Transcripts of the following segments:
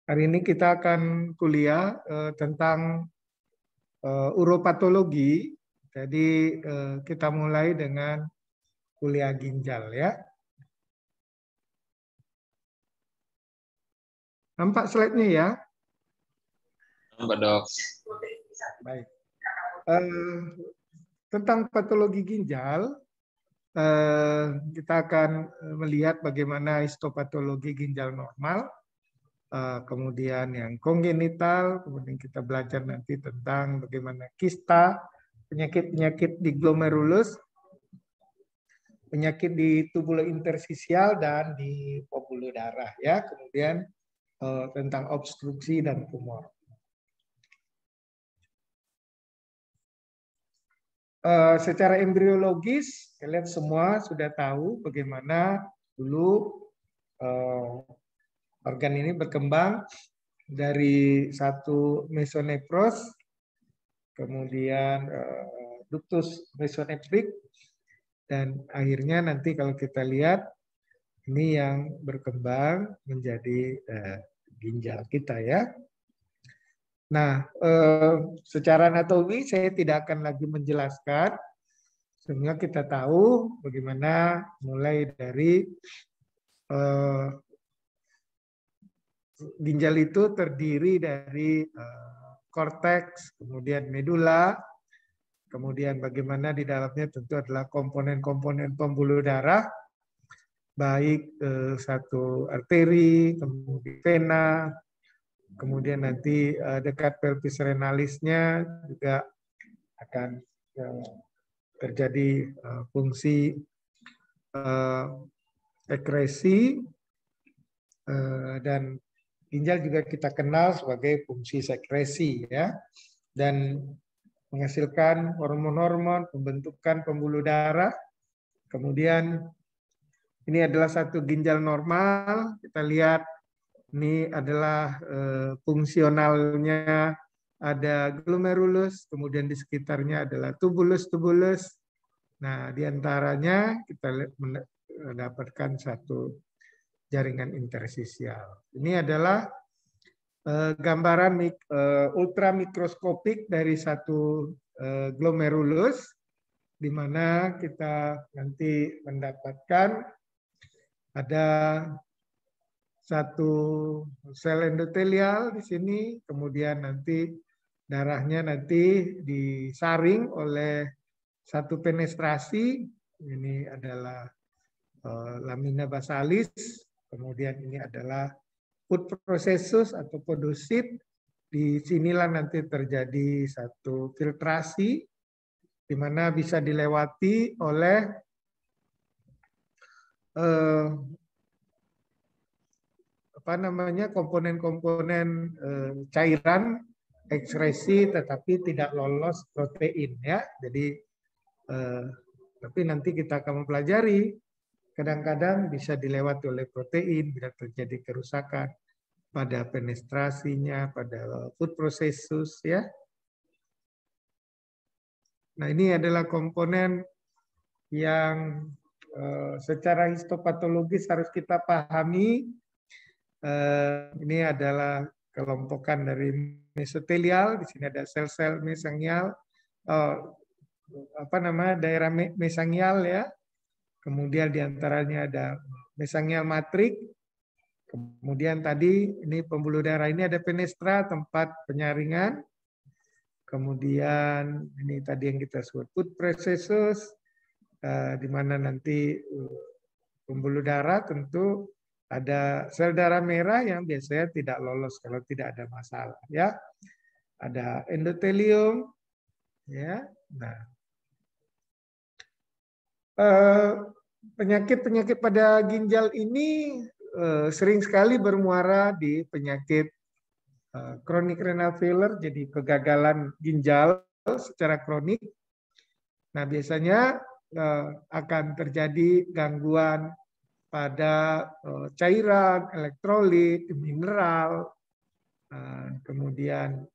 Hari ini kita akan kuliah tentang uropatologi. Jadi kita mulai dengan kuliah ginjal ya. Nampak slide-nya ya? Nampak, Dok. Baik. Tentang patologi ginjal, kita akan melihat bagaimana histopatologi ginjal normal, kemudian yang kongenital, kemudian kita belajar nanti tentang bagaimana kista, penyakit-penyakit di glomerulus, penyakit di tubulo intersisial dan di pembuluh darah ya, kemudian tentang obstruksi dan tumor. Secara embriologis, kalian semua sudah tahu bagaimana dulu organ ini berkembang dari satu mesonefros, kemudian ductus mesonefrik, dan akhirnya nanti kalau kita lihat ini yang berkembang menjadi ginjal kita ya. Nah, secara anatomi saya tidak akan lagi menjelaskan, sehingga kita tahu bagaimana mulai dari ginjal itu terdiri dari korteks, kemudian medula, kemudian bagaimana di dalamnya tentu adalah komponen-komponen pembuluh darah, baik satu arteri, kemudian vena, kemudian nanti dekat pelvis renalisnya juga akan terjadi fungsi sekresi, dan ginjal juga kita kenal sebagai fungsi sekresi ya, dan menghasilkan hormon-hormon pembentukan pembuluh darah. Kemudian ini adalah satu ginjal normal, kita lihat ini adalah fungsionalnya, ada glomerulus, kemudian di sekitarnya adalah tubulus. Nah, di antaranya kita mendapatkan satu jaringan intersisial. Ini adalah gambaran ultramikroskopik dari satu glomerulus, di mana kita nanti mendapatkan ada satu sel endotelial di sini, kemudian nanti darahnya nanti disaring oleh satu penetrasi, ini adalah lamina basalis, kemudian ini adalah food processus atau podosit, di sinilah nanti terjadi satu filtrasi, di mana bisa dilewati oleh komponen-komponen cairan ekskresi, tetapi tidak lolos protein ya. Jadi tapi nanti kita akan mempelajari kadang-kadang bisa dilewati oleh protein bila terjadi kerusakan pada penetrasinya, pada food processus ya. Nah, ini adalah komponen yang secara histopatologis harus kita pahami. Ini adalah kelompokan dari mesotelial. Di sini ada sel-sel mesangial, daerah mesangial ya. Kemudian diantaranya ada mesangial matrik. Kemudian tadi ini pembuluh darah, ini ada penestra, tempat penyaringan. Kemudian ini tadi yang kita sebut food processus, di mana nanti pembuluh darah tentu ada sel darah merah yang biasanya tidak lolos kalau tidak ada masalah ya. Ada endotelium ya. Nah, penyakit-penyakit pada ginjal ini sering sekali bermuara di penyakit chronic renal failure, jadi kegagalan ginjal secara kronik. Nah, biasanya akan terjadi gangguan pada cairan, elektrolit, mineral, kemudian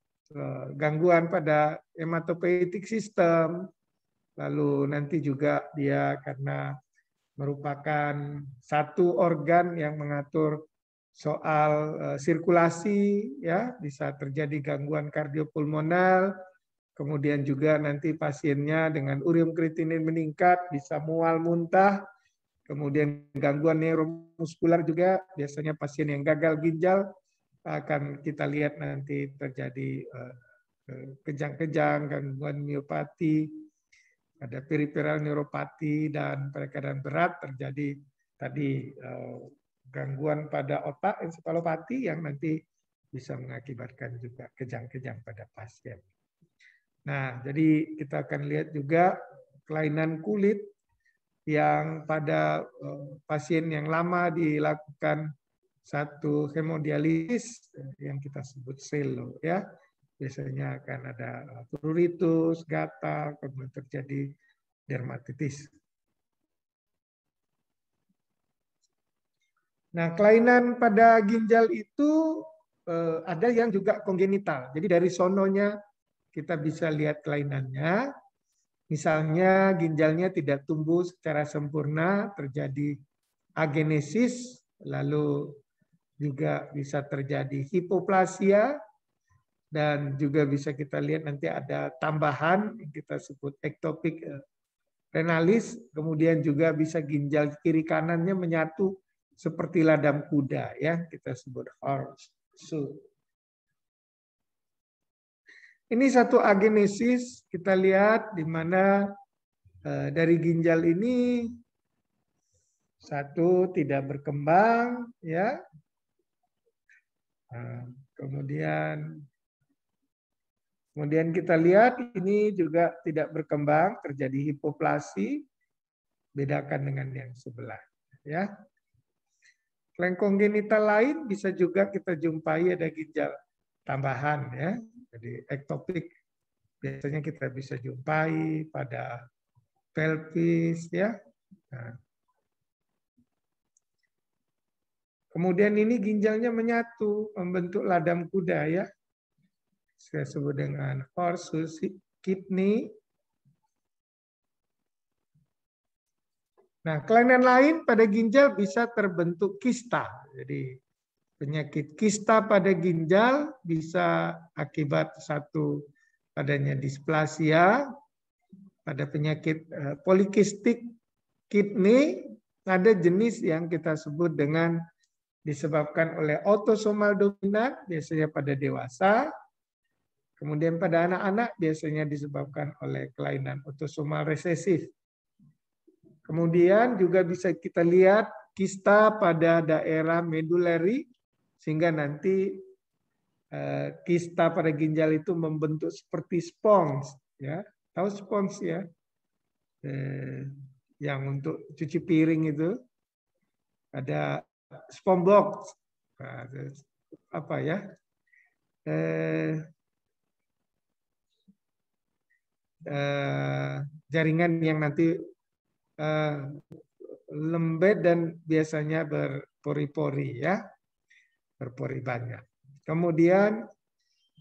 gangguan pada hematopoietic system, lalu nanti juga dia karena merupakan satu organ yang mengatur soal sirkulasi, ya bisa terjadi gangguan kardiopulmonal, kemudian juga nanti pasiennya dengan urium kreatinin meningkat, bisa mual muntah, kemudian gangguan neuromuskular juga, biasanya pasien yang gagal ginjal akan kita lihat nanti terjadi kejang-kejang, gangguan miopati, ada periferal neuropati, dan pada keadaan berat terjadi tadi gangguan pada otak, ensefalopati, yang nanti bisa mengakibatkan juga kejang-kejang pada pasien. Nah, jadi kita akan lihat juga kelainan kulit yang pada pasien yang lama dilakukan satu hemodialisis yang kita sebut selo, ya. Biasanya akan ada pruritus, gatal, kemudian terjadi dermatitis. Nah, kelainan pada ginjal itu ada yang juga kongenital. Jadi dari sononya kita bisa lihat kelainannya. Misalnya ginjalnya tidak tumbuh secara sempurna, terjadi agenesis, lalu juga bisa terjadi hipoplasia, dan juga bisa kita lihat nanti ada tambahan yang kita sebut ektopik renalis, kemudian juga bisa ginjal kiri kanannya menyatu seperti ladam kuda, ya kita sebut horseshoe. Ini satu agenesis, kita lihat di mana dari ginjal ini satu tidak berkembang, ya. Kemudian kita lihat ini juga tidak berkembang, terjadi hipoplasi, bedakan dengan yang sebelah, ya. Selain kongenital lain bisa juga kita jumpai ada ginjal tambahan, ya. Jadi ektopik biasanya kita bisa jumpai pada pelvis, ya. Nah. Kemudian ini ginjalnya menyatu, membentuk ladam kuda, ya. Saya sebut dengan horseshoe kidney. Nah, kelainan lain pada ginjal bisa terbentuk kista. Jadi penyakit kista pada ginjal bisa akibat satu adanya displasia, pada penyakit polikistik kidney ada jenis yang kita sebut dengan disebabkan oleh autosomal dominan, biasanya pada dewasa. Kemudian pada anak-anak biasanya disebabkan oleh kelainan autosomal resesif. Kemudian juga bisa kita lihat kista pada daerah medullary, sehingga nanti kista pada ginjal itu membentuk seperti spons, ya. Tahu spons, ya? Yang untuk cuci piring itu ada sponge box, apa ya? Jaringan yang nanti lembek dan biasanya berpori-pori, ya, berpori banyak. Kemudian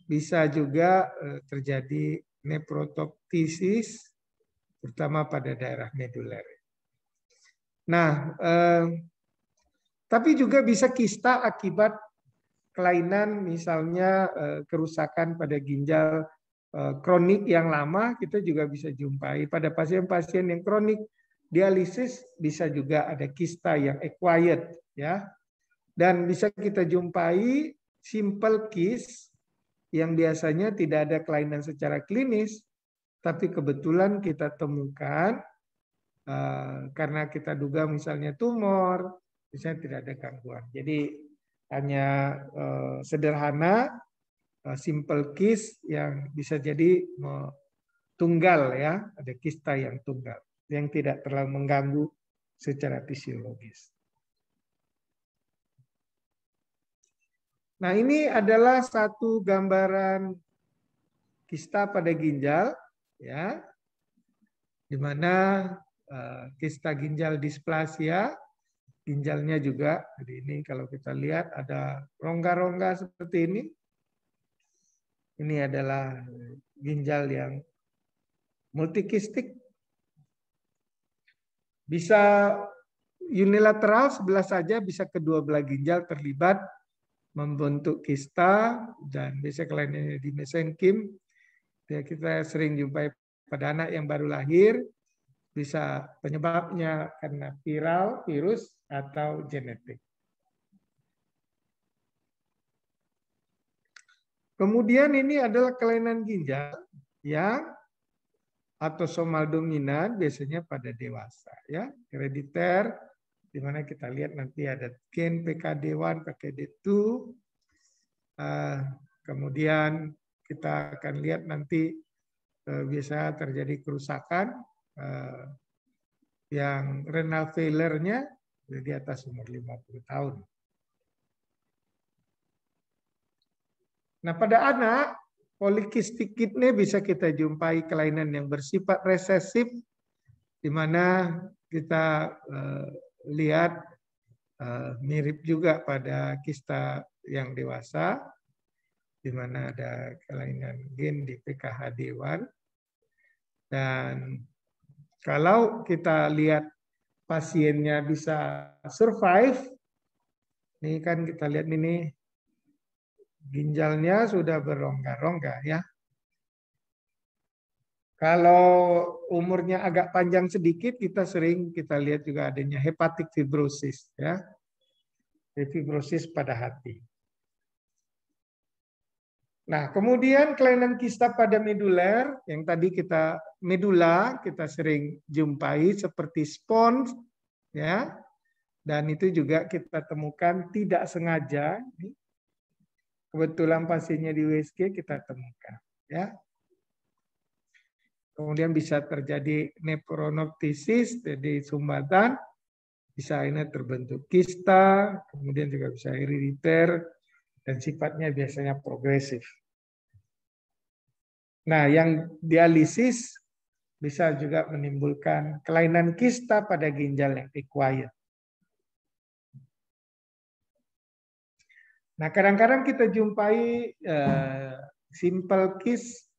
bisa juga terjadi nephrotoxisis, terutama pada daerah medullary. Nah, tapi juga bisa kista akibat kelainan, misalnya kerusakan pada ginjal kronik yang lama, kita juga bisa jumpai pada pasien-pasien yang kronik dialisis, bisa juga ada kista yang acquired, ya. Dan bisa kita jumpai simple cyst yang biasanya tidak ada kelainan secara klinis, tapi kebetulan kita temukan karena kita duga misalnya tumor, misalnya tidak ada gangguan. Jadi hanya sederhana, simple cyst yang bisa jadi tunggal, ya, ada kista yang tunggal yang tidak terlalu mengganggu secara fisiologis. Nah, ini adalah satu gambaran kista pada ginjal, ya, di mana kista ginjal displasia, ginjalnya juga. Jadi ini kalau kita lihat ada rongga-rongga seperti ini. Ini adalah ginjal yang multikistik. Bisa unilateral sebelah saja bisa kedua belah ginjal terlibat membentuk kista, dan biasanya kelainannya di mesenkim. Ya, kita sering jumpai pada anak yang baru lahir, bisa penyebabnya karena viral, virus, atau genetik. Kemudian ini adalah kelainan ginjal yang autosomal dominan biasanya pada dewasa, ya, herediter, di mana kita lihat nanti ada gen PKD1, PKD2, kemudian kita akan lihat nanti biasa terjadi kerusakan yang renal failure-nya di atas umur 50 tahun. Nah, pada anak, polikistik kidney bisa kita jumpai kelainan yang bersifat resesif, di mana kita lihat mirip juga pada kista yang dewasa, di mana ada kelainan gen di PKHD1. Dan kalau kita lihat pasiennya bisa survive, ini kan kita lihat ini ginjalnya sudah berongga-rongga, ya. Kalau umurnya agak panjang sedikit, kita lihat juga adanya hepatic fibrosis, ya, fibrosis pada hati. Nah, kemudian kelainan kista pada meduler, yang tadi medula kita sering jumpai seperti spons, ya, dan itu juga kita temukan tidak sengaja. Kebetulan pasiennya di USG kita temukan, ya. Kemudian bisa terjadi nephronophthisis, jadi sumbatan, bisa ini terbentuk kista, kemudian juga bisa herediter, dan sifatnya biasanya progresif. Nah, yang dialisis bisa juga menimbulkan kelainan kista pada ginjal yang acquired. Nah, kadang-kadang kita jumpai simple cyst,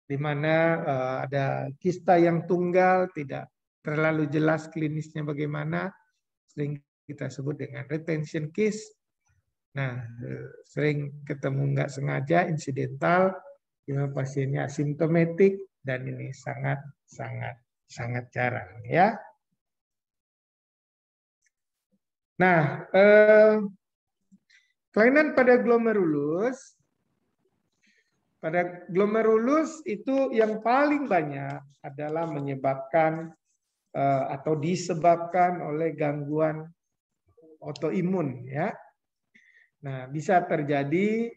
di mana ada kista yang tunggal, tidak terlalu jelas klinisnya bagaimana, sering kita sebut dengan retention cyst. Nah, sering ketemu nggak sengaja, insidental, di mana pasiennya asimptomatik, dan ini sangat jarang, ya. Nah, kelainan pada glomerulus. Pada glomerulus itu yang paling banyak adalah menyebabkan atau disebabkan oleh gangguan autoimun, ya. Nah, bisa terjadi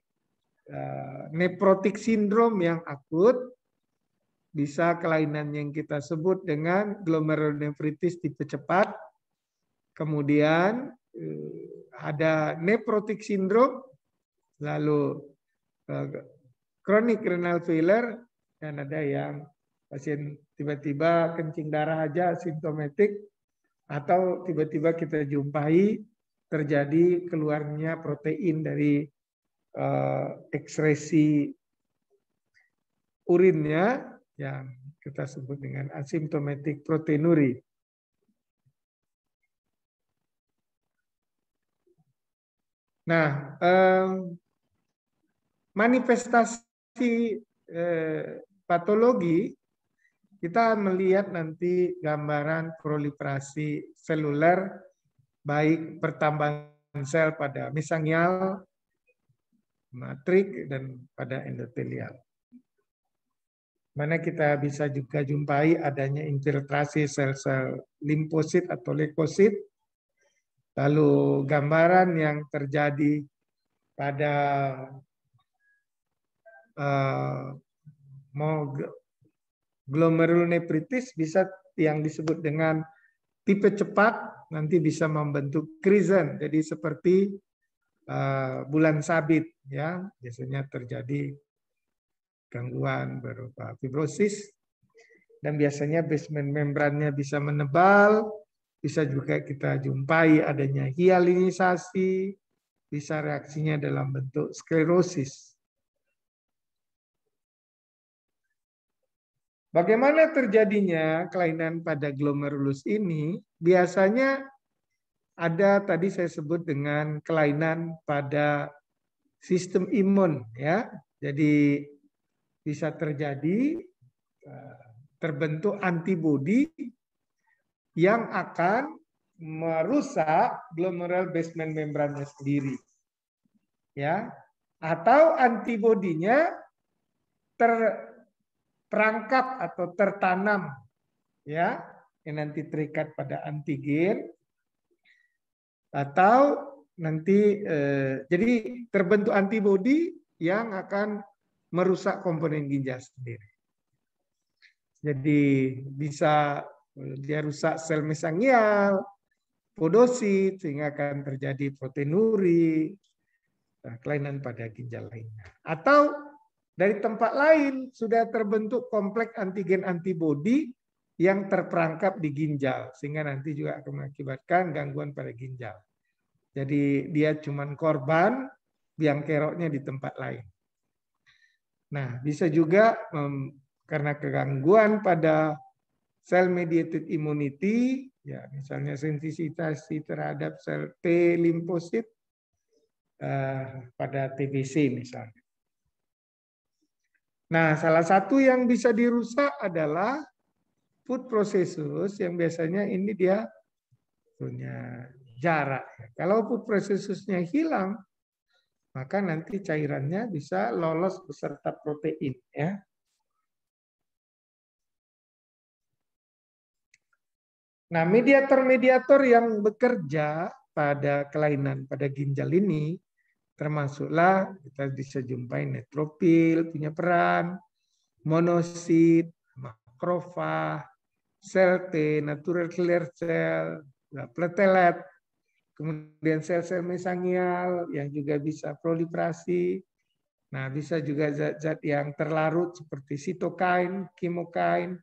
nephrotic syndrome yang akut, bisa kelainan yang kita sebut dengan glomerulonefritis tipe cepat. Kemudian ada nephrotic syndrome, lalu chronic renal failure, dan ada yang pasien tiba-tiba kencing darah aja simptomatik, atau tiba-tiba kita jumpai terjadi keluarnya protein dari ekskresi urinnya yang kita sebut dengan asymptomatic proteinuria. Nah, manifestasi patologi, kita melihat nanti gambaran proliferasi seluler, baik pertambahan sel pada mesangial, matrik, dan pada endotelial. Mana kita bisa juga jumpai adanya infiltrasi sel-sel limfosit atau leukosit. Lalu gambaran yang terjadi pada glomerulonefritis bisa yang disebut dengan tipe cepat, nanti bisa membentuk crescent, jadi seperti bulan sabit, ya. Biasanya terjadi gangguan berupa fibrosis, dan biasanya basement membrannya bisa menebal, bisa juga kita jumpai adanya hialinisasi, bisa reaksinya dalam bentuk sklerosis. Bagaimana terjadinya kelainan pada glomerulus ini? Biasanya ada tadi saya sebut dengan kelainan pada sistem imun, ya. Jadi bisa terjadi terbentuk antibodi yang akan merusak glomerular basement membrannya sendiri, ya. Atau antibodinya terperangkap atau tertanam, ya, yang nanti terikat pada antigen, atau nanti jadi terbentuk antibodi yang akan merusak komponen ginjal sendiri. Jadi bisa dia rusak sel mesangial, podosit, sehingga akan terjadi proteinuri, kelainan pada ginjal lainnya. Atau dari tempat lain sudah terbentuk kompleks antigen antibodi yang terperangkap di ginjal, sehingga nanti juga akan mengakibatkan gangguan pada ginjal. Jadi dia cuma korban, biang keroknya di tempat lain. Nah, bisa juga karena kegangguan pada cell mediated immunity, ya misalnya sensitivitas terhadap sel T limfosit pada TBC misalnya. Nah, salah satu yang bisa dirusak adalah food processus yang biasanya ini dia punya jarak. Kalau food processusnya hilang, maka nanti cairannya bisa lolos beserta protein, ya. Nah, mediator-mediator yang bekerja pada kelainan pada ginjal ini termasuklah kita bisa jumpai neutrofil punya peran, monosit, makrofag, sel T, natural killer cell, platelet, kemudian sel-sel mesangial yang juga bisa proliferasi. Nah, bisa juga zat-zat yang terlarut seperti sitokain, kimokain,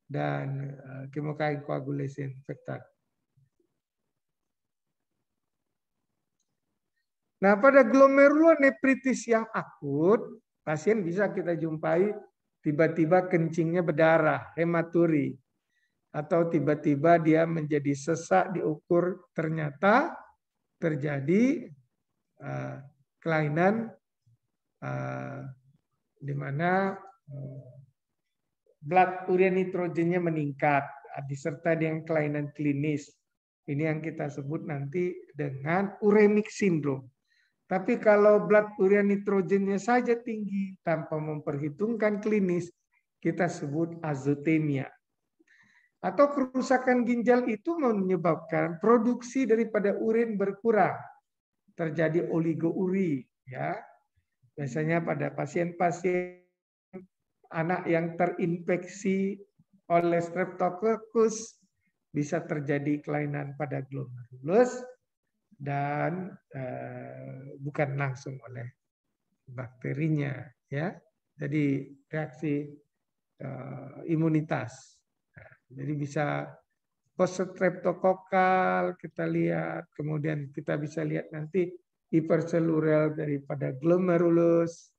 dan kimokain koagulasi infektan. Nah, pada glomerulonefritis yang akut, pasien bisa kita jumpai tiba-tiba kencingnya berdarah, hematuri. Atau tiba-tiba dia menjadi sesak diukur, ternyata terjadi kelainan di mana blood urea nitrogennya meningkat, disertai dengan kelainan klinis. Ini yang kita sebut nanti dengan uremic syndrome. Tapi kalau blood urea nitrogennya saja tinggi tanpa memperhitungkan klinis, kita sebut azotemia. Atau kerusakan ginjal itu menyebabkan produksi daripada urin berkurang. Terjadi oligouri, ya. Biasanya pada pasien-pasien anak yang terinfeksi oleh Streptococcus bisa terjadi kelainan pada glomerulus dan bukan langsung oleh bakterinya, ya. Jadi reaksi imunitas. Jadi bisa post-streptokokal kita lihat, kemudian kita bisa lihat nanti hiperseluler daripada glomerulus,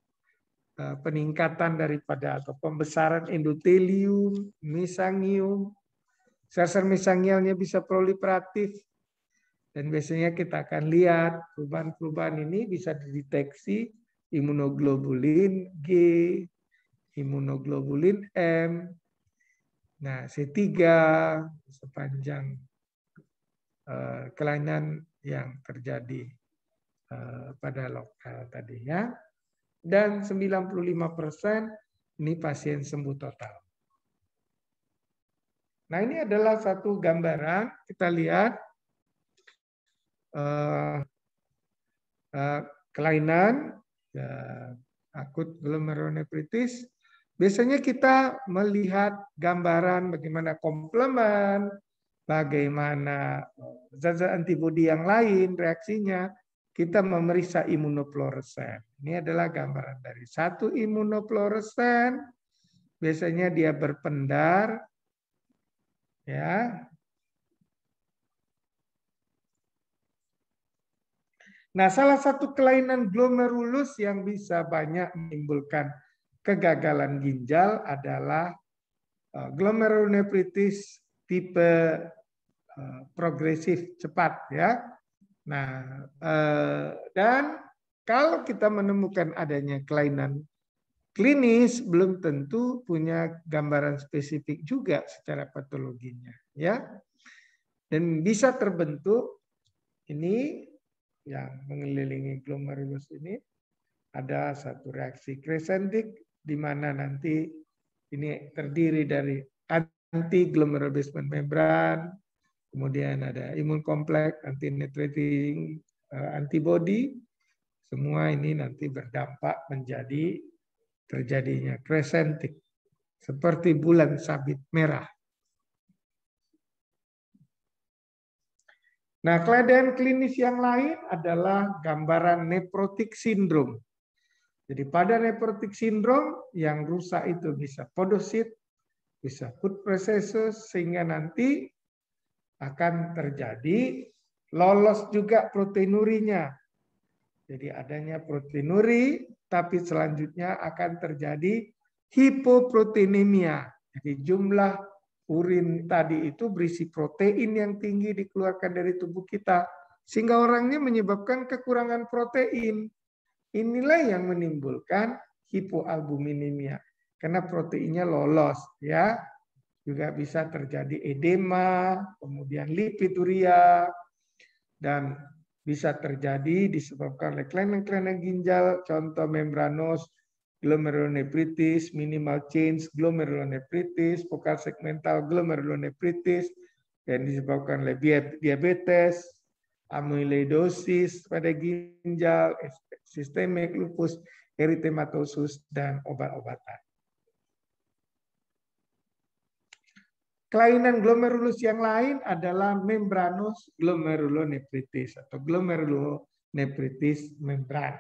peningkatan daripada atau pembesaran endotelium, mesangium, sel-sel mesangialnya bisa proliferatif, dan biasanya kita akan lihat perubahan-perubahan ini bisa dideteksi imunoglobulin G, imunoglobulin M, nah C3 sepanjang kelainan yang terjadi pada lokal tadi, ya. Dan 95% ini pasien sembuh total. Nah, ini adalah satu gambaran, kita lihat kelainan akut glomerulonefritis. Biasanya kita melihat gambaran bagaimana komplement, bagaimana zat-zat antibodi yang lain reaksinya. Kita memeriksa imunofluoresen. Ini adalah gambaran dari satu imunofluoresen. Biasanya dia berpendar, ya. Nah, salah satu kelainan glomerulus yang bisa banyak menimbulkan kegagalan ginjal adalah glomerulonefritis tipe progresif cepat ya. Nah, dan kalau kita menemukan adanya kelainan klinis, belum tentu punya gambaran spesifik juga secara patologinya ya. Dan bisa terbentuk ini yang mengelilingi glomerulus ini ada satu reaksi crescentic di mana nanti ini terdiri dari anti glomerular basement membran, kemudian ada imun kompleks, anti neutralizing antibody, semua ini nanti berdampak menjadi terjadinya crescentic seperti bulan sabit merah. Nah, kelainan klinis yang lain adalah gambaran nephrotic syndrome. Jadi pada nephrotic syndrome yang rusak itu bisa podosit, bisa food processus, sehingga nanti akan terjadi lolos juga proteinurinya. Jadi adanya proteinuri, tapi selanjutnya akan terjadi hipoproteinemia. Jadi jumlah urin tadi itu berisi protein yang tinggi dikeluarkan dari tubuh kita, sehingga orangnya menyebabkan kekurangan protein. Inilah yang menimbulkan hipoalbuminemia karena proteinnya lolos ya. Juga bisa terjadi edema, kemudian lipiduria, dan bisa terjadi disebabkan oleh kelainan-kelainan ginjal, contoh membranos glomerulonephritis, minimal change glomerulonephritis, focal segmental glomerulonephritis, yang disebabkan oleh diabetes, amyloidosis pada ginjal, sistemik lupus eritematosus, dan obat-obatan. Kelainan glomerulus yang lain adalah membranous glomerulonephritis atau glomerulonephritis membran.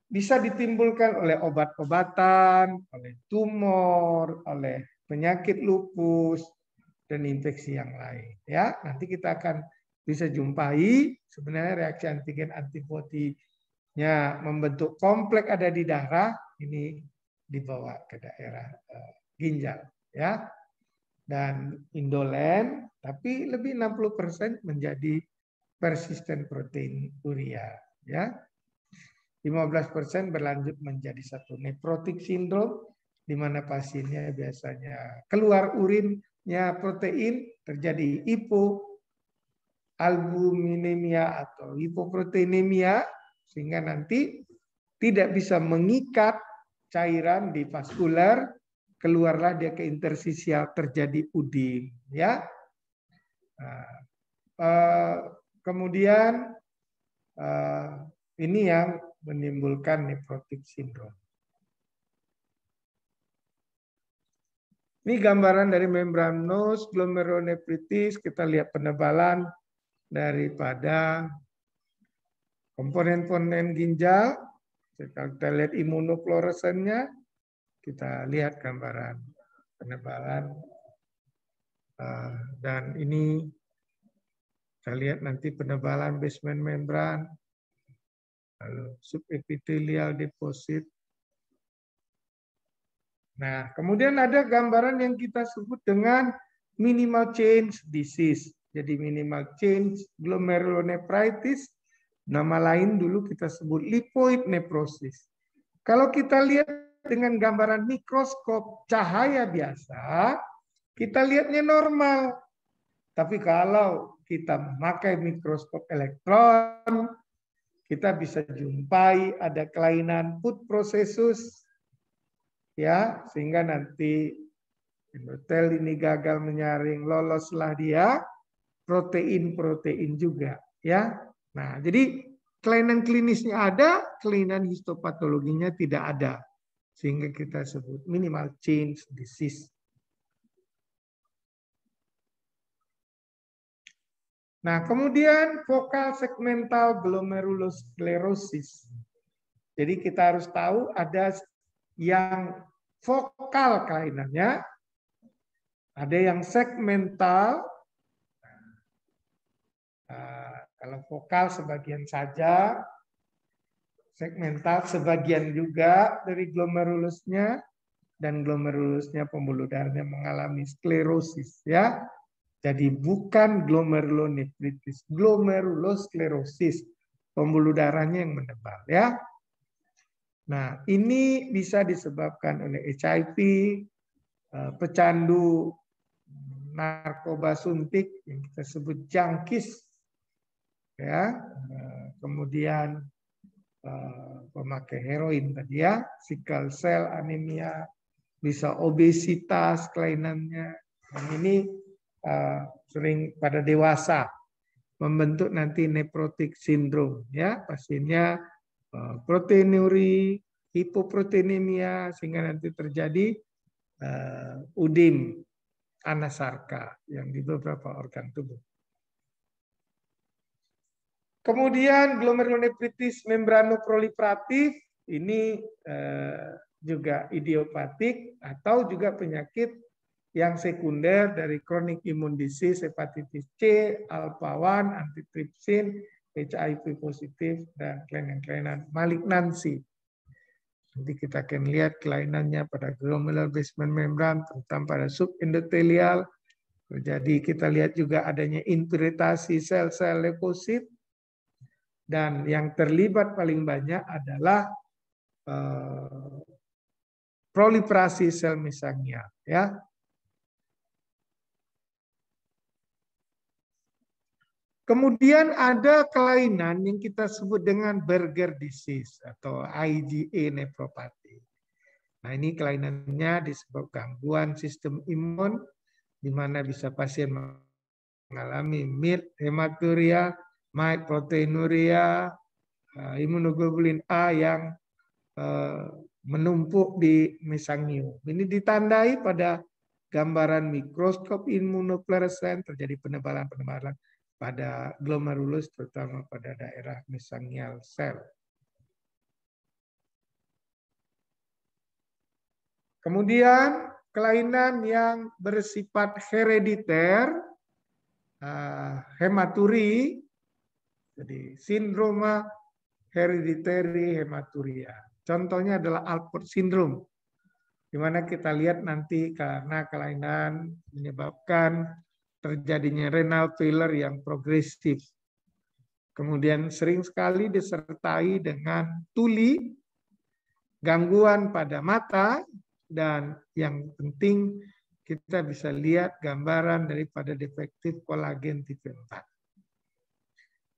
Bisa ditimbulkan oleh obat-obatan, oleh tumor, oleh penyakit lupus, dan infeksi yang lain. Ya, nanti kita akan bisa jumpai sebenarnya reaksi antigen antibodinya membentuk kompleks ada di darah, ini dibawa ke daerah ginjal. Ya. Dan indolen, tapi lebih 60% menjadi persisten protein urea. Ya. 15% berlanjut menjadi satu nephrotic syndrome, di mana pasiennya biasanya keluar urinnya protein, terjadi hipoalbuminemia atau hipoproteinemia, sehingga nanti tidak bisa mengikat cairan di vaskular, keluarlah dia ke interstisial, terjadi udem. Ya. Kemudian ini yang menimbulkan nephrotic syndrome. Ini gambaran dari membranous glomerulonephritis. Kita lihat penebalan daripada komponen-komponen ginjal. Kita lihat imunofluoresennya. Kita lihat gambaran penebalan. Dan ini kita lihat nanti penebalan basement membran. Lalu subepithelial deposit. Nah, kemudian ada gambaran yang kita sebut dengan minimal change disease. Jadi minimal change glomerulonephritis, nama lain dulu kita sebut lipoid nephrosis. Kalau kita lihat dengan gambaran mikroskop cahaya biasa, kita lihatnya normal. Tapi kalau kita memakai mikroskop elektron, kita bisa jumpai ada kelainan food processus, ya, sehingga nanti endotel ini gagal menyaring, loloslah dia protein-protein juga, ya. Nah, jadi kelainan klinisnya ada, kelainan histopatologinya tidak ada, sehingga kita sebut minimal change disease. Nah, kemudian focal segmental glomerulosclerosis. Jadi kita harus tahu ada yang vokal kelainannya, ada yang segmental. Kalau vokal sebagian saja, segmental sebagian juga dari glomerulusnya, dan glomerulusnya pembuluh darahnya mengalami sklerosis, ya. Jadi bukan glomerulonefritis, glomerulosklerosis, pembuluh darahnya yang menebal ya. Nah, ini bisa disebabkan oleh HIV, pecandu narkoba suntik yang kita sebut junkies ya. Kemudian pemakai heroin tadi ya, sickle cell anemia, bisa obesitas kelainannya. Dan ini sering pada dewasa membentuk nanti nephrotic syndrome ya, pasiennya proteinuri, hipoproteinemia sehingga nanti terjadi udim anasarka yang di beberapa organ tubuh. Kemudian glomerulonefritis membranoproliferatif ini juga idiopatik atau juga penyakit yang sekunder dari chronic immune disease, hepatitis C, alpha 1, antitrypsin, HIV positif, dan kelainan-kelainan malignansi. Nanti kita akan lihat kelainannya pada glomerular basement membrane, terutama pada subendotelial. Jadi kita lihat juga adanya infiltrasi sel-sel leukosit. Dan yang terlibat paling banyak adalah proliferasi sel mesangial, ya. Kemudian ada kelainan yang kita sebut dengan Berger disease atau IgA nephropathy. Nah, ini kelainannya disebabkan gangguan sistem imun, di mana bisa pasien mengalami MID, hematuria, MID, proteinuria, imunoglobulin A yang menumpuk di mesangium. Ini ditandai pada gambaran mikroskop imunofluoresen, terjadi penebalan-penebalan pada glomerulus, terutama pada daerah mesangial sel. Kemudian kelainan yang bersifat herediter, hematuri, jadi sindroma hereditary hematuria. Contohnya adalah Alport syndrome, di mana kita lihat nanti karena kelainan menyebabkan terjadinya renal failure yang progresif. Kemudian sering sekali disertai dengan tuli, gangguan pada mata, dan yang penting kita bisa lihat gambaran daripada defektif kolagen tipe 4.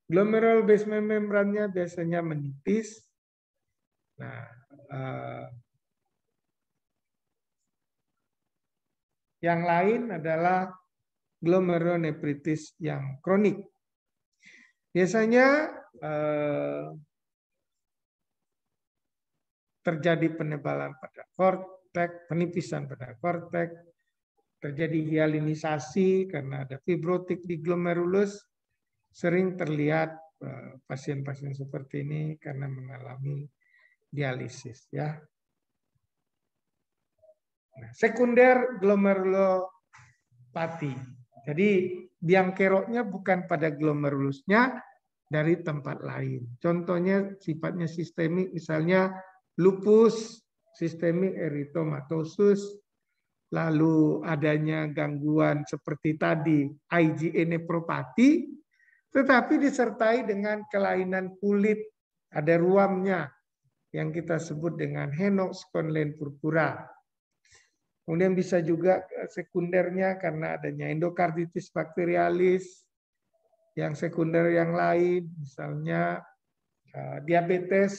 Glomerular basement membrannya biasanya menipis. Nah, yang lain adalah glomerulonefritis yang kronik. Biasanya terjadi penebalan pada korteks, penipisan pada korteks, terjadi hialinisasi karena ada fibrotik di glomerulus. Sering terlihat pasien-pasien seperti ini karena mengalami dialisis, ya. Nah, sekunder glomerulopati. Jadi biang keroknya bukan pada glomerulusnya, dari tempat lain. Contohnya sifatnya sistemik, misalnya lupus sistemik eritomatosus, lalu adanya gangguan seperti tadi IgA nephropathy, tetapi disertai dengan kelainan kulit, ada ruamnya yang kita sebut dengan Henoch Schönlein purpura. Kemudian bisa juga sekundernya karena adanya endokarditis bakterialis, yang sekunder yang lain, misalnya diabetes,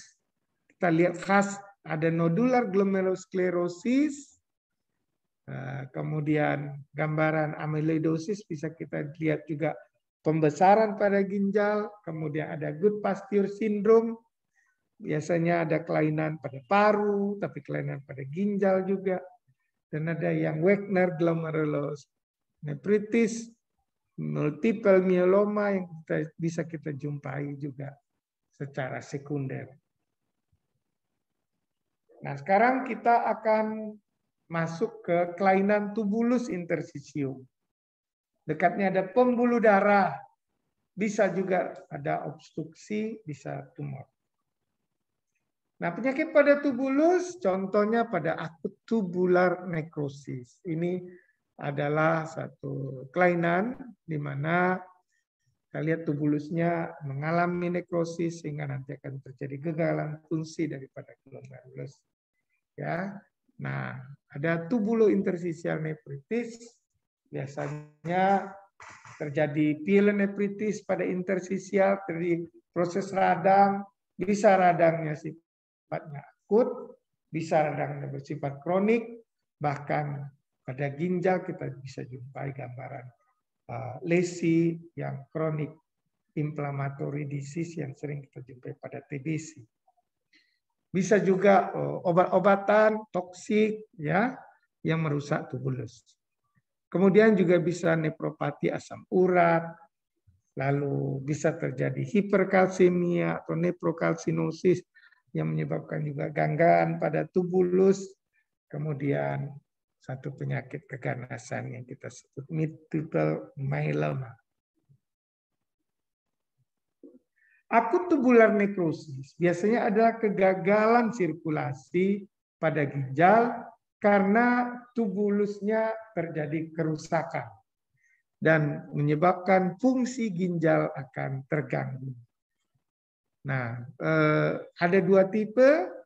kita lihat khas ada nodular glomerulosklerosis, kemudian gambaran amyloidosis bisa kita lihat juga pembesaran pada ginjal, kemudian ada Goodpasture syndrome, biasanya ada kelainan pada paru, tapi kelainan pada ginjal juga, dan ada yang Wagner glomerulonephritis, multiple myeloma yang bisa kita jumpai juga secara sekunder. Nah, sekarang kita akan masuk ke kelainan tubulus interstitium. Dekatnya ada pembuluh darah, bisa juga ada obstruksi, bisa tumor. Nah, penyakit pada tubulus contohnya pada akut tubular necrosis. Ini adalah satu kelainan di mana kita lihat tubulusnya mengalami nekrosis sehingga nanti akan terjadi kegagalan fungsi daripada glomerulus. Ya. Nah, ada tubulointerstisial nefritis, biasanya terjadi pielonefritis pada interstisial, terjadi proses radang, bisa radangnya sifatnya akut, bisa radangnya bersifat kronik, bahkan pada ginjal kita bisa jumpai gambaran lesi yang kronik, inflammatory disease yang sering kita jumpai pada TBC. Bisa juga obat-obatan toksik ya yang merusak tubulus. Kemudian juga bisa nefropati asam urat, lalu bisa terjadi hiperkalsemia atau neprokalsinosis yang menyebabkan juga gangguan pada tubulus. Kemudian satu penyakit keganasan yang kita sebut multiple myeloma. Akut tubular nekrosis biasanya adalah kegagalan sirkulasi pada ginjal karena tubulusnya terjadi kerusakan dan menyebabkan fungsi ginjal akan terganggu. Nah, ada dua tipe.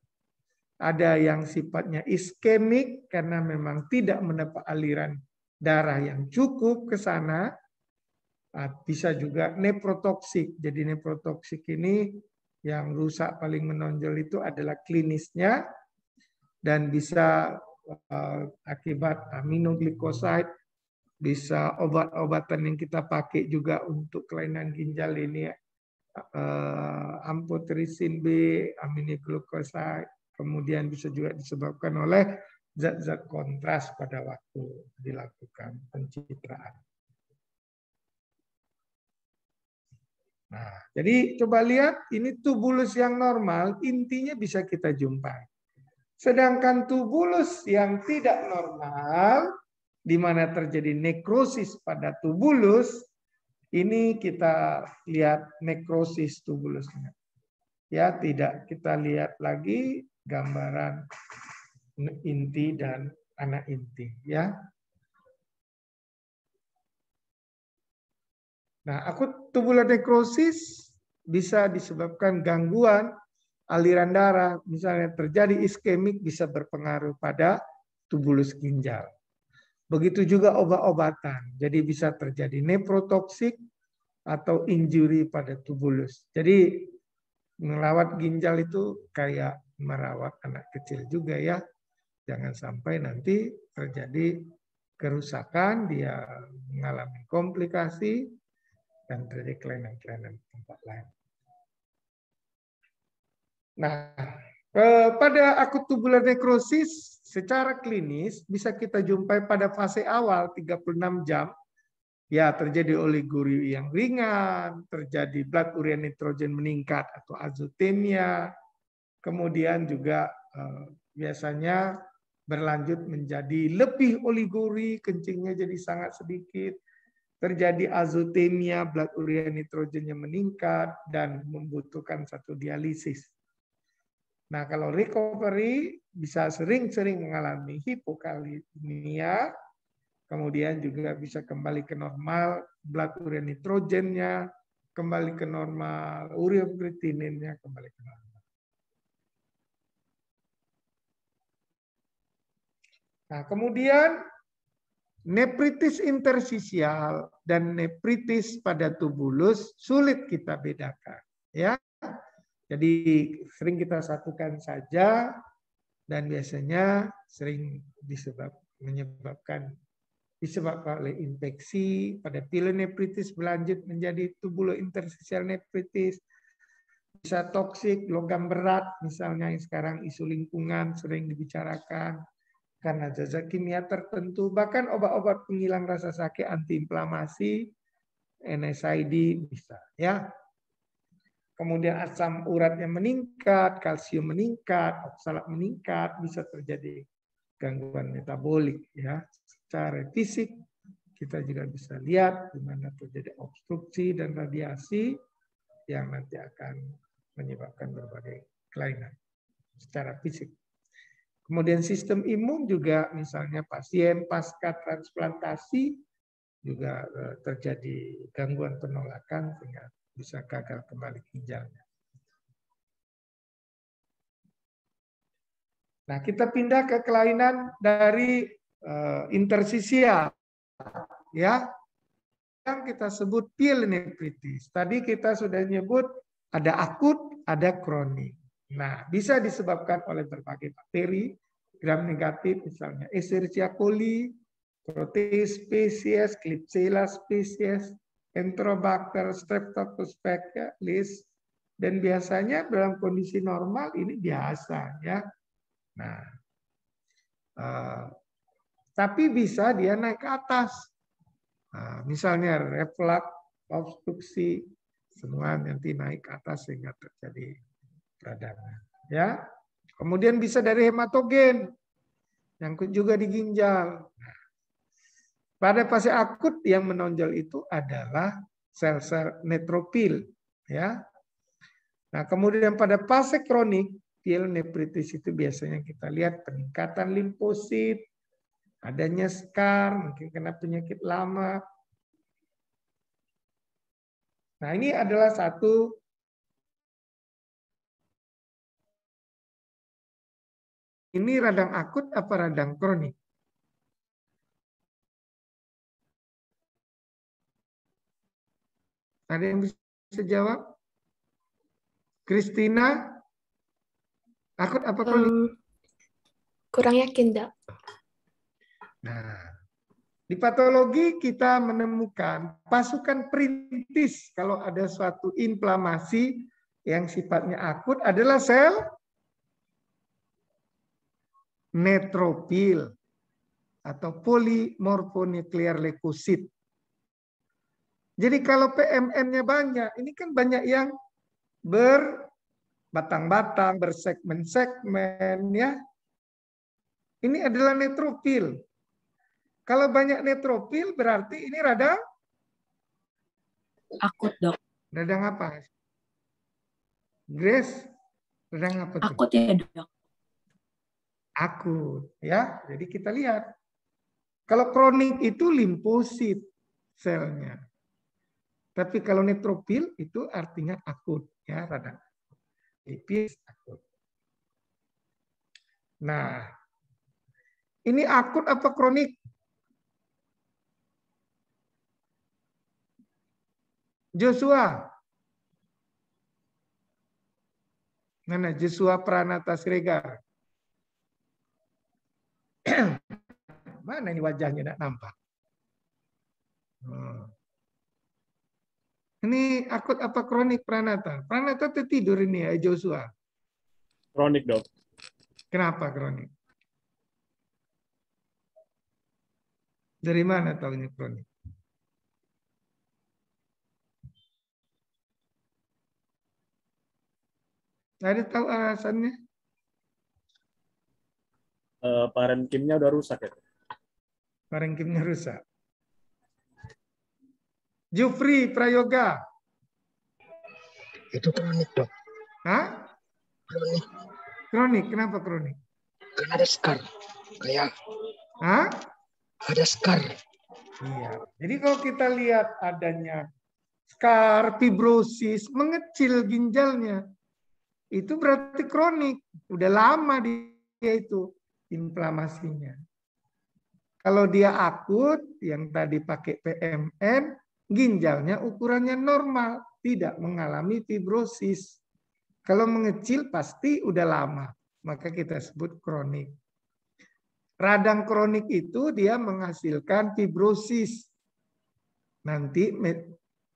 Ada yang sifatnya iskemik karena memang tidak mendapat aliran darah yang cukup ke sana. Bisa juga neprotoksik. Jadi neprotoksik ini yang rusak paling menonjol itu adalah klinisnya dan bisa akibat aminoglikosida, bisa obat-obatan yang kita pakai juga untuk kelainan ginjal ini, amphotericin B, aminoglikosida. Kemudian bisa juga disebabkan oleh zat-zat kontras pada waktu dilakukan pencitraan. Nah, jadi coba lihat, ini tubulus yang normal, intinya bisa kita jumpai. Sedangkan tubulus yang tidak normal, di mana terjadi nekrosis pada tubulus, ini kita lihat nekrosis tubulusnya. Ya, tidak kita lihat lagi gambaran inti dan anak inti, ya. Nah, akut tubular nekrosis bisa disebabkan gangguan aliran darah, misalnya terjadi iskemik bisa berpengaruh pada tubulus ginjal. Begitu juga obat-obatan, jadi bisa terjadi neprotoksik atau injury pada tubulus. Jadi merawat ginjal itu kayak merawat anak kecil juga ya. Jangan sampai nanti terjadi kerusakan, dia mengalami komplikasi, dan terjadi kelainan-kelainan di tempat lain. Nah, pada akut tubular nekrosis secara klinis bisa kita jumpai pada fase awal 36 jam. Ya, terjadi oliguri yang ringan, terjadi blood urea nitrogen meningkat atau azotemia. Kemudian juga biasanya berlanjut menjadi lebih oliguri, kencingnya jadi sangat sedikit. Terjadi azotemia, blood urea nitrogennya meningkat, dan membutuhkan satu dialisis. Nah, kalau recovery bisa sering-sering mengalami hipokalemia, kemudian juga bisa kembali ke normal blood urea nitrogennya, kembali ke normal urea kreatininnya, kembali ke normal. Nah, kemudian nefritis interstisial dan nefritis pada tubulus sulit kita bedakan, ya. Jadi sering kita satukan saja dan biasanya sering disebabkan oleh infeksi pada pielonefritis berlanjut menjadi tubulointerstisial nefritis, bisa toksik, logam berat misalnya yang sekarang isu lingkungan sering dibicarakan karena zat kimia tertentu, bahkan obat-obat penghilang rasa sakit antiinflamasi, NSAID bisa ya. Kemudian asam uratnya meningkat, kalsium meningkat, oksalat meningkat, bisa terjadi gangguan metabolik ya. Secara fisik kita juga bisa lihat di mana terjadi obstruksi dan radiasi yang nanti akan menyebabkan berbagai kelainan secara fisik. Kemudian sistem imun juga misalnya pasien pasca transplantasi juga terjadi gangguan penolakan sehingga bisa gagal kembali ginjalnya. Nah, kita pindah ke kelainan dari interstisial, ya, yang kita sebut pielonefritis. Tadi kita sudah nyebut ada akut, ada kronik. Nah, bisa disebabkan oleh berbagai bakteri gram negatif, misalnya Escherichia coli, Proteus species, Klebsiella species, Enterobacter, Streptococcus faecalis, dan biasanya dalam kondisi normal ini biasa, ya. Nah, tapi bisa dia naik ke atas. Nah, misalnya reflux, obstruksi, semua nanti naik ke atas sehingga terjadi peradangan. Ya, kemudian bisa dari hematogen, yang juga di ginjal. Nah, pada fase akut yang menonjol itu adalah sel-sel neutropil. Ya. Nah, kemudian pada fase kronik, pielonefritis itu biasanya kita lihat peningkatan limfosit, adanya skar, mungkin kena penyakit lama. Nah, ini adalah satu ini radang akut apa radang kronik? Ada yang bisa jawab? Christina, akut apa kronik? Kurang yakin, Dok. Nah, di patologi kita menemukan pasukan perintis kalau ada suatu inflamasi yang sifatnya akut adalah sel neutropil atau polimorfonuklear leukosit. Jadi kalau PMN-nya banyak, ini kan banyak yang berbatang-batang, bersegmen-segmen, ya. Ini adalah neutropil. Kalau banyak neutropil berarti ini radang Akut, Dok. radang apa? Grace, radang apa tuh? Akut ya, Dok. Akut, ya. Jadi kita lihat. Kalau kronik itu limfosit selnya. Tapi kalau neutropil itu artinya akut, ya, radang tipis akut. Nah, ini akut apa kronik? Joshua. Mana Joshua Pranata Siregar? Mana ini wajahnya tidak nampak? Ini akut apa kronik Pranata? Pranata tertidur ini ya Joshua. Kronik, Dok. Kenapa kronik? Dari mana tahu ini kronik? Ada tahu alasannya? Parenkimnya udah rusak ya. Parenkimnya rusak. Jufri Prayoga. Itu kronik, Dok. Hah? Kronik. Kronik, kenapa kronik? Kan ada skar. Kayak Hah? ada skar. Iya. Jadi kalau kita lihat adanya skar, fibrosis, mengecil ginjalnya, itu berarti kronik. Udah lama dia itu inflamasinya. Kalau dia akut, yang tadi pakai PMN, ginjalnya ukurannya normal, tidak mengalami fibrosis. Kalau mengecil pasti udah lama, maka kita sebut kronik. Radang kronik itu dia menghasilkan fibrosis. Nanti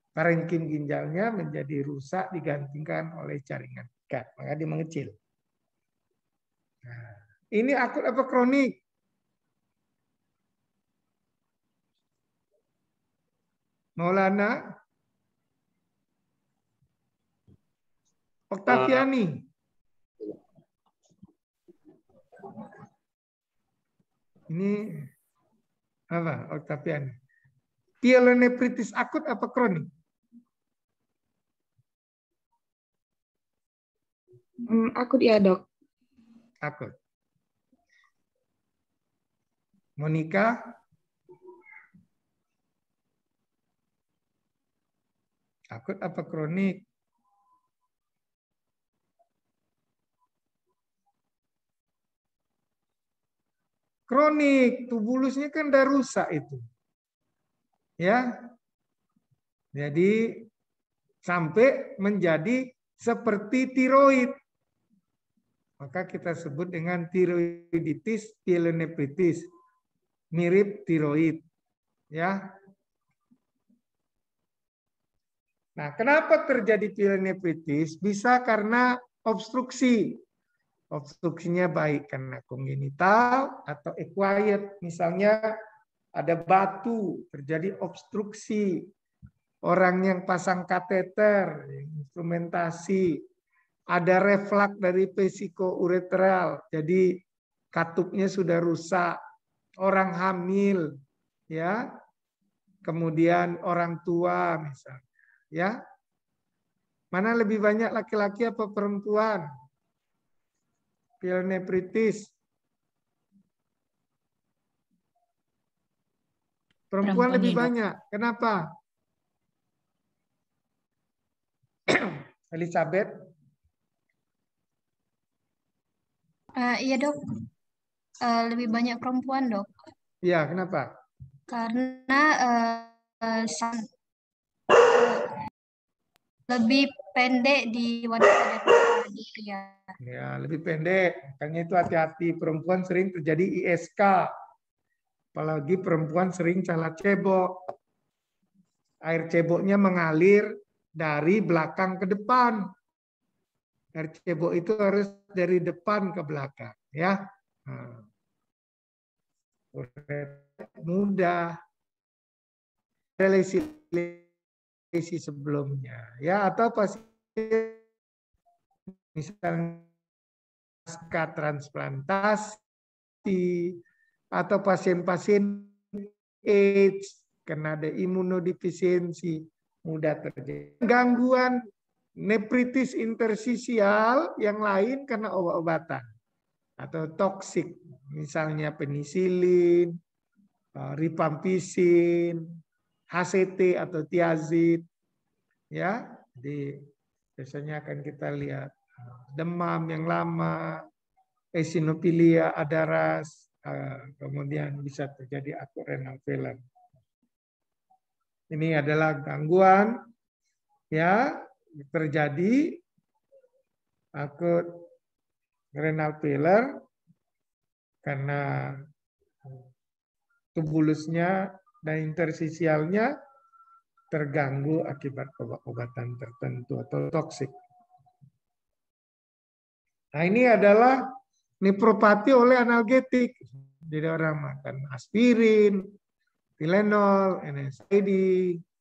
parenkim ginjalnya menjadi rusak digantikan oleh jaringan ikat, maka dia mengecil. Nah, ini akut apa kronik? Maulana Oktaviani. Ini apa Oktaviani? Pielonefritis akut apa kronik? Akut ya, Dok. Akut. Monica? Akut apa kronik? Kronik, tubulusnya kan udah rusak itu. Ya. Jadi sampai menjadi seperti tiroid. Maka kita sebut dengan tiroiditis pielonefritis. Mirip tiroid. Ya. Nah, kenapa terjadi pielonefritis? Bisa karena obstruksi. Obstruksinya baik karena kongenital atau acquired. Misalnya ada batu, terjadi obstruksi. Orang yang pasang kateter, instrumentasi. Ada reflux dari vesikoureteral. Jadi katupnya sudah rusak. Orang hamil, ya. Kemudian orang tua misalnya, ya. Mana lebih banyak laki-laki apa perempuan? Pielonefritis. Perempuan lebih banyak. Kenapa? Elizabeth? Iya dok, lebih banyak perempuan dok. Iya, kenapa? Karena lebih pendek di wanita daripada di pria. Ya, lebih pendek. Makanya itu hati-hati. Perempuan sering terjadi ISK. Apalagi perempuan sering salah cebok. Air ceboknya mengalir dari belakang ke depan. Air cebok itu harus dari depan ke belakang. Ya. Nah. Mudah. Lesi sebelumnya. Ya, atau pasien misalnya pasca transplantasi atau pasien-pasien AIDS karena ada imunodefisiensi mudah terjadi. Gangguan nefritis interstisial yang lain karena obat-obatan atau toksik, misalnya penisilin, rifampicin, HCT atau tiazid, ya. Jadi biasanya akan kita lihat demam yang lama, eosinofilia adaras, kemudian bisa terjadi akut renal failure. Ini adalah gangguan ya terjadi akut renal failure karena tubulusnya dan interstisialnya terganggu akibat obat-obatan tertentu atau toksik. Nah, ini adalah nefropati oleh analgetik. Jadi orang makan aspirin, Tylenol, NSAID,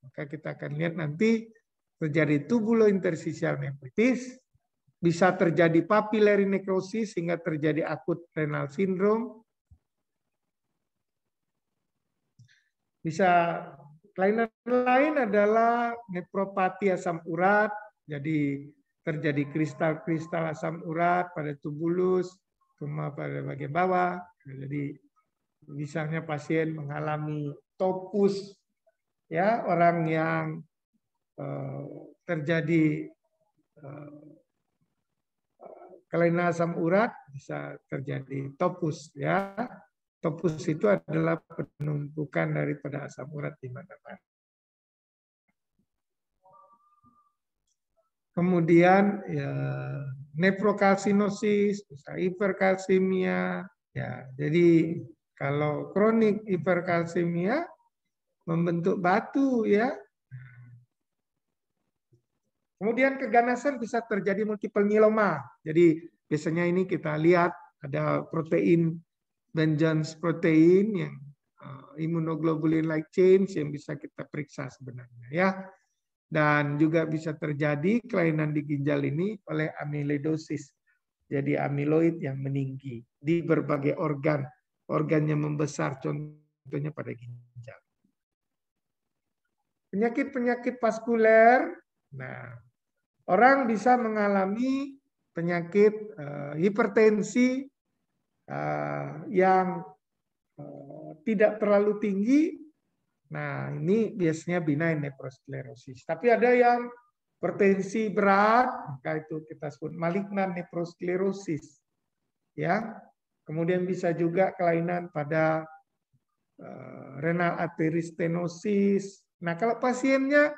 maka kita akan lihat nanti terjadi tubulointerstisial nefritis, bisa terjadi papillary necrosis sehingga terjadi akut renal syndrome. Bisa kelainan lain adalah nefropati asam urat, jadi terjadi kristal-kristal asam urat pada tubulus, cuma pada bagian bawah. Jadi misalnya pasien mengalami topus, ya orang yang terjadi kelainan asam urat bisa terjadi topus, ya. Topus itu adalah penumpukan daripada asam urat di mana-mana. Kemudian ya, nefrokalsinosis, hiperkalsemia, ya. Jadi kalau kronik hiperkalsemia membentuk batu, ya. Kemudian keganasan bisa terjadi multiple myeloma. Jadi biasanya ini kita lihat ada protein Benzone protein yang immunoglobulin light chain yang bisa kita periksa sebenarnya, ya. Dan juga bisa terjadi kelainan di ginjal ini oleh amyloidosis. Jadi amyloid yang meninggi di berbagai organ. Organnya membesar, contohnya pada ginjal. Penyakit-penyakit vaskuler. Nah, orang bisa mengalami penyakit hipertensi yang tidak terlalu tinggi, nah ini biasanya benign nephrosklerosis. Tapi ada yang hipertensi berat, maka itu kita sebut malignan nephrosklerosis. Ya, kemudian bisa juga kelainan pada renal artery stenosis. Nah, kalau pasiennya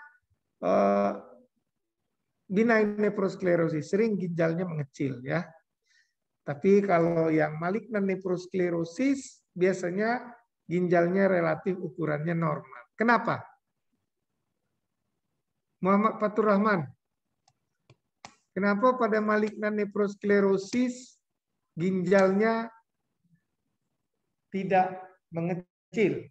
benign nephrosklerosis, sering ginjalnya mengecil ya. Tapi kalau yang malignan nephrosklerosis biasanya ginjalnya relatif ukurannya normal. Kenapa? Muhammad Fatur Rahman. Kenapa pada malignan nephrosklerosis ginjalnya tidak mengecil?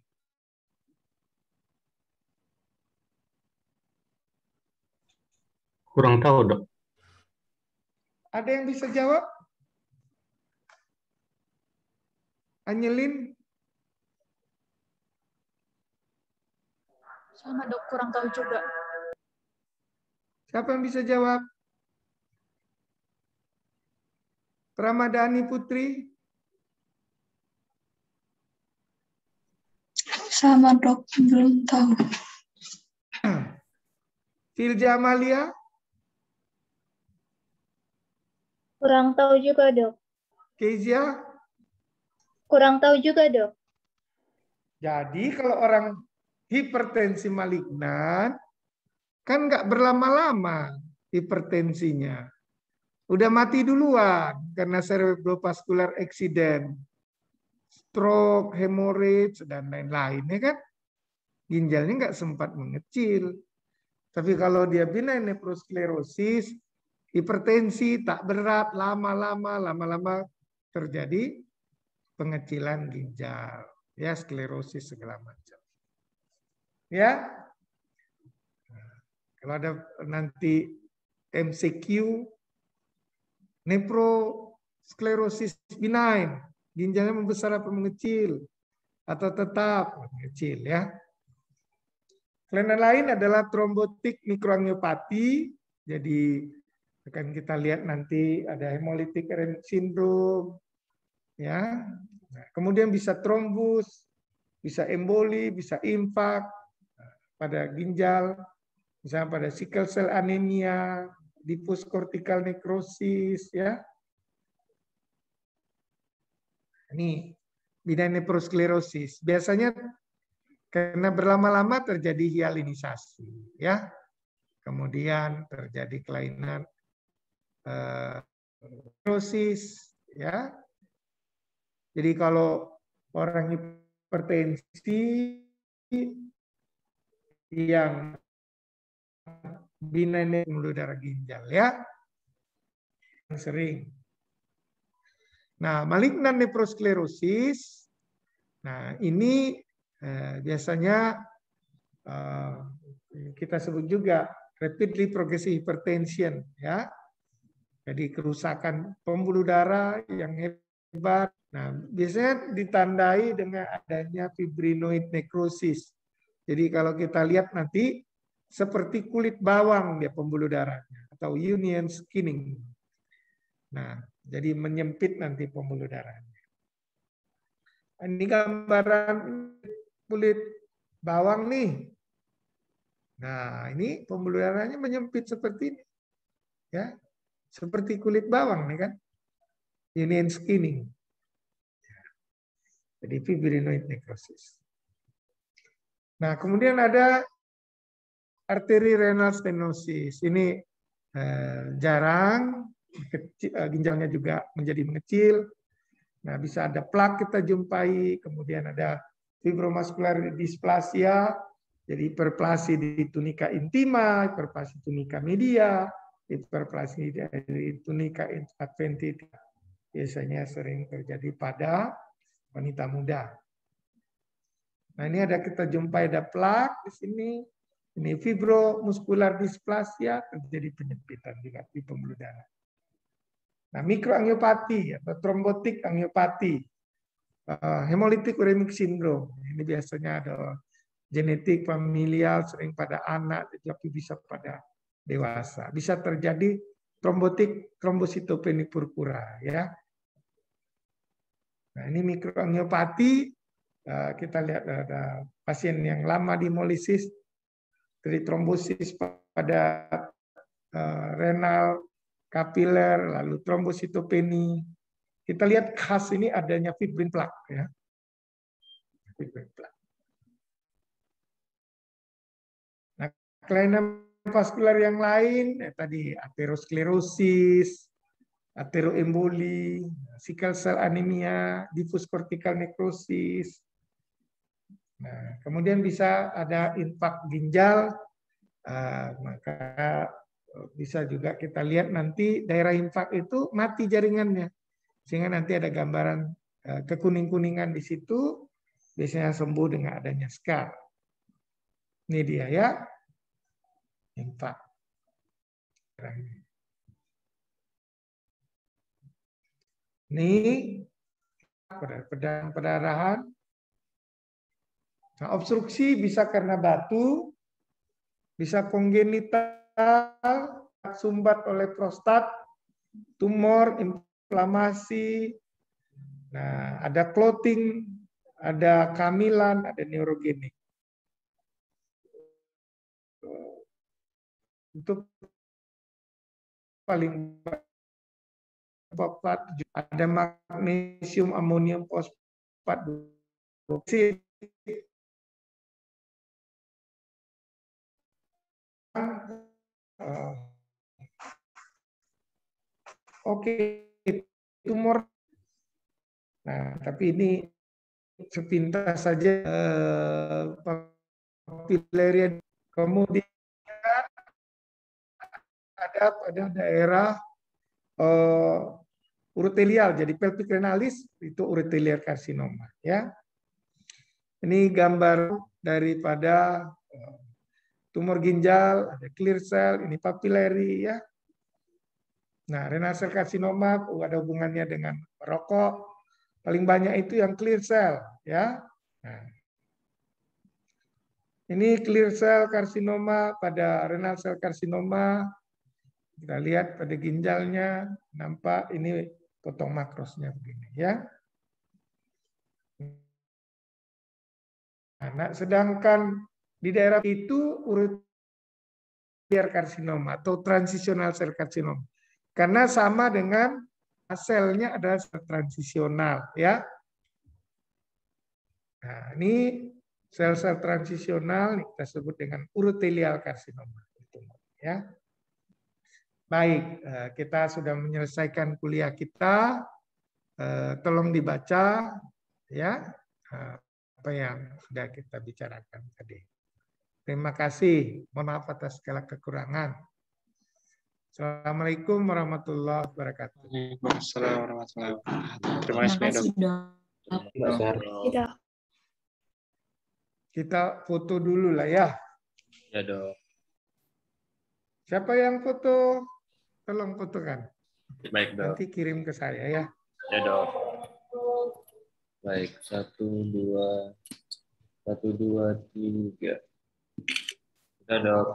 Kurang tahu, Dok. Ada yang bisa jawab? Anyelin? Sama dok, kurang tahu juga. Siapa yang bisa jawab? Ramadhani Putri? Sama dok, belum tahu. Filja Amalia? Kurang tahu juga, Dok. Kezia? Kurang tahu juga, Dok. Jadi kalau orang hipertensi malignan, kan nggak berlama-lama hipertensinya. Udah mati duluan karena cerebrovascular accident, stroke, hemorrhage, dan lain-lain. Ya kan? Ginjalnya nggak sempat mengecil. Tapi kalau dia benign nephrosklerosis, hipertensi tak berat, lama-lama terjadi pengecilan ginjal, ya sklerosis segala macam. Ya, kalau ada nanti MCQ, nephrosklerosis benign, ginjalnya membesar apa mengecil, atau tetap mengecil, ya. Kelainan lain adalah trombotik mikroangiopati, jadi akan kita lihat nanti ada hemolytic uremic syndrome, ya. Nah, kemudian bisa trombus, bisa emboli, bisa infak pada ginjal, misalnya pada sickle cell anemia, diffuse cortical necrosis, ya. Ini benign nephrosklerosis. Biasanya karena berlama-lama terjadi hialinisasi, ya. Kemudian terjadi kelainan necrosis, ya. Jadi kalau orang hipertensi yang benign pembuluh darah ginjal, ya, sering. Nah, malignan nephrosklerosis, nah ini biasanya kita sebut juga rapidly progressive hypertension, ya. Jadi kerusakan pembuluh darah yang hebat. Nah, biasanya ditandai dengan adanya fibrinoid necrosis. Jadi kalau kita lihat nanti seperti kulit bawang dia pembuluh darahnya atau union skinning. Nah, jadi menyempit nanti pembuluh darahnya. Ini gambaran kulit bawang nih. Nah, ini pembuluh darahnya menyempit seperti ini. Ya. Seperti kulit bawang nih kan. Union skinning. Jadi fibrinoid necrosis. Nah, kemudian ada arteri renal stenosis. Ini jarang, ginjalnya juga menjadi mengecil. Nah, bisa ada plak kita jumpai, kemudian ada fibromuscular dysplasia, jadi hiperplasi di tunica intima, hiperplasi tunica media, hiperplasi di tunica adventitia. Biasanya sering terjadi pada wanita muda. Nah, ini ada kita jumpai ada plak di sini. Ini fibromuscular dysplasia, terjadi penyempitan juga di pembuluh darah. Nah, mikroangiopati atau trombotik angiopati, hemolytic uremic syndrome. Ini biasanya ada genetik familial, sering pada anak, tapi bisa pada dewasa. Bisa terjadi trombotik trombositopenia purpura, ya. Nah, ini mikroangiopati kita lihat ada pasien yang lama di hemolisis, dari trombosis pada renal, kapiler, lalu trombositopeni. Kita lihat khas ini adanya fibrin plak, ya. Fibrin plak. Nah, kelainan vaskular yang lain, tadi aterosklerosis, ateroemboli, sickle cell anemia, diffuse cortical necrosis. Nah, kemudian bisa ada infak ginjal, maka bisa juga kita lihat nanti daerah infak itu mati jaringannya, sehingga nanti ada gambaran kekuning-kuningan di situ, biasanya sembuh dengan adanya scar. Ini dia ya, infak. Ini pendarahan. Nah, obstruksi bisa karena batu, bisa kongenital, sumbat oleh prostat, tumor, inflamasi. Nah, ada clotting, ada kehamilan, ada neurogenik. Untuk paling fosfat, ada magnesium, amonium fosfat, boksit. Oke, tumor. Nah, tapi ini sepintas saja papilaria. Kemudian ada pada daerah urotelial, jadi pelvic renalis itu urotelial karsinoma, ya. Ini gambar daripada tumor ginjal, ada clear cell, ini papillary, ya. Nah, renal cell karsinoma ada hubungannya dengan merokok. Paling banyak itu yang clear cell, ya. Nah, ini clear cell karsinoma pada renal cell karsinoma. Kita lihat pada ginjalnya, nampak ini potong makrosnya begini, ya. Nah, sedangkan di daerah itu urotelial karsinoma atau transitional cell karsinoma. Karena sama dengan selnya adalah sel transisional, ya. Nah, ini sel-sel transisional kita sebut dengan urotelial karsinoma, ya. Baik, kita sudah menyelesaikan kuliah kita. Tolong dibaca, ya, apa yang sudah kita bicarakan tadi. Terima kasih. Mohon maaf atas segala kekurangan. Assalamualaikum warahmatullahi wabarakatuh. Waalaikumsalam warahmatullahi wabarakatuh. Terima kasih, Dok. Tidak. Kita foto dulu lah ya. Ya, Dok. Siapa yang foto? Tolong fotokan. Baik, Dok. Nanti kirim ke saya ya. Ya, Dok. Baik, 1, 2, 3. Sudah, Dok.